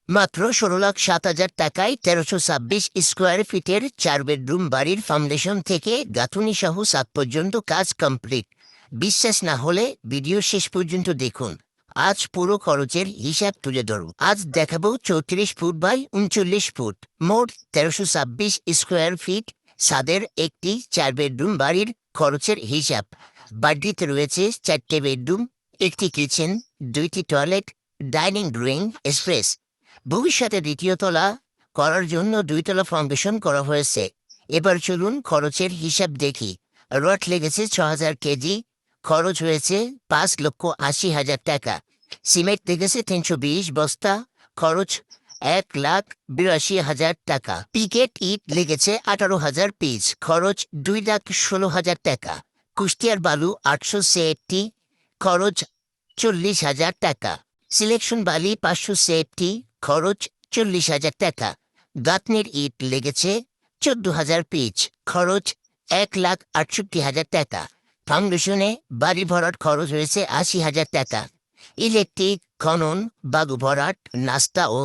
মাত্র ১৬,০০,৭,০০০ টাকায় ১৩২৬ স্কোয়ার ফিটের ৪ বেডরুম বাড়ির ফাউন্ডেশন থেকে গাঁথুনি সহ ছাদ পর্যন্ত কাজ কমপ্লিট। বিশ্বাস না হলে ভিডিও শেষ পর্যন্ত দেখুন। আজ পুরো খরচের হিসাব তুলে ধরব। আজ দেখাবো ৩৪ ফুট বাই ৩৯ ফুট, মোট ১৩২৬ স্কোয়ার ফিট ছাদের একটি ৪ বেডরুম বাড়ির খরচের হিসাব। বাড়িতে রয়েছে ৪টে বেডরুম, একটি কিচেন, ২টি টয়লেট, ডাইনিং রুম, স্পেস। ভবিষ্যতে দ্বিতীয় তলা করার জন্য ২ তলা ফাউন্ডেশন করা হয়েছে। এবার চলুন খরচের হিসাব দেখি। রড লেগেছে ৬,০০০ কেজি, খরচ হয়েছে ৫,৮০,০০০ টাকা। সিমেন্ট লেগেছে ৩২০ বস্তা, খরচ ১,৮২,০০০ টাকা। পিকেট ইট লেগেছে ১৮,০০০ পিস, খরচ ২,১৬,০০০ টাকা। কুষ্টিয়ার বালু ৮০০ খরচ ৪০,০০০ টাকা। সিলেকশন বালি ৫০০ সেটটি, খরচ ৪০,০০০ টাকা। গাঁথনির ইট লেগেছে ১৪,০০০ পিচ, খরচ ১,৬৮,০০০ টাকা। ফাউন্ডেশনে বাড়ি ভরাট খরচ হয়েছে ৮০,০০০ টাকা। ইলেকট্রিক, খনন, বালু ভরাট, নাস্তা ও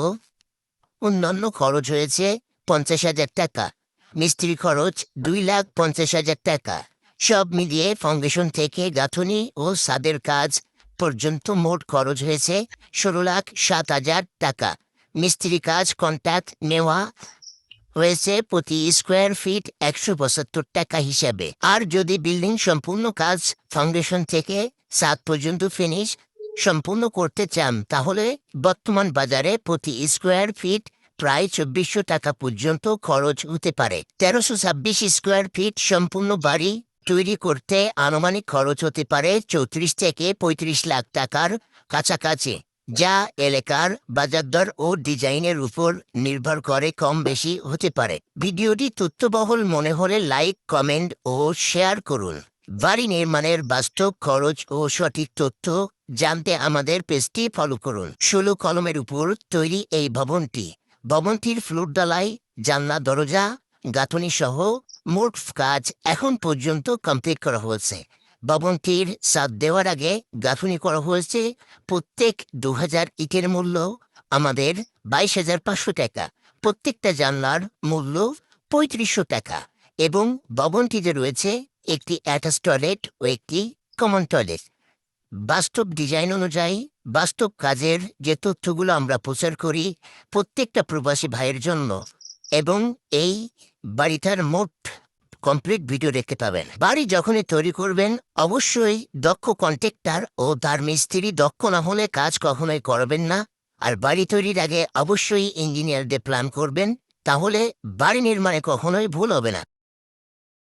অন্যান্য খরচ হয়েছে ৫০,০০০ টাকা। মিস্ত্রি খরচ ২,৫০,০০০ টাকা। সব মিলিয়ে ফাউন্ডেশন থেকে গাঁথনি ও ছাদের কাজ পর্যন্ত মোট খরচ হয়েছে ১৬,০৭,০০০ টাকা। মিস্ত্রি কাজ কন্ট্রাক্ট নেওয়া হয়েছে প্রতি স্কোয়ার ফিট ১৭৫ টাকা হিসাবে। আর যদি বিল্ডিং সম্পূর্ণ কাজ ফাউন্ডেশন থেকে ছাদ পর্যন্ত ফিনিশ সম্পূর্ণ করতে চান, তাহলে বর্তমান বাজারে প্রতি স্কোয়ার ফিট প্রায় ২৪০০ টাকা পর্যন্ত খরচ হতে পারে। ১৩২৬ স্কোয়ার ফিট সম্পূর্ণ বাড়ি তৈরি করতে আনুমানিক খরচ হতে পারে ৩৪ থেকে ৩৫ লাখ টাকার কাছাকাছি, যা এলাকার বাজার দর ও ডিজাইনের উপর নির্ভর করে কম বেশি হতে পারে। ভিডিওটি তথ্যবহুল মনে হলে লাইক, কমেন্ট ও শেয়ার করুন। বাড়ি নির্মাণের বাস্তব খরচ ও সঠিক তথ্য জানতে আমাদের পেজটি ফলো করুন। ১৬ কলমের উপর তৈরি এই ভবনটির ফ্লোর ঢালাই, জানলা, দরজা, গাঁথনি সহ মোট কাজ এখন পর্যন্ত কমপ্লিট করা হয়েছে। ভবনটির ছাদ দেওয়ার আগে গাঁথনি করা হয়েছে। প্রত্যেক ২,০০০ ইটের মূল্য আমাদের ২২,৫০০ টাকা। প্রত্যেকটা জানলার মূল্য ৩৫০০ টাকা এবং ভবনটিতে রয়েছে একটি অ্যাটাচ টয়লেট ও একটি কমন টয়লেট। বাস্তব ডিজাইন অনুযায়ী বাস্তব কাজের যে তথ্যগুলো আমরা প্রচার করি প্রত্যেকটা প্রবাসী ভাইয়ের জন্য, এবং এই বাড়িটার মোট কমপ্লিট ভিডিও দেখতে পাবেন। বাড়ি যখনই তৈরি করবেন অবশ্যই দক্ষ কন্ট্রাক্টর ও তার মিস্ত্রি দক্ষ না হলে কাজ কখনোই করবেন না। আর বাড়ি তৈরির আগে অবশ্যই ইঞ্জিনিয়ারদের প্ল্যান করবেন, তাহলে বাড়ি নির্মাণে কখনোই ভুল হবে না।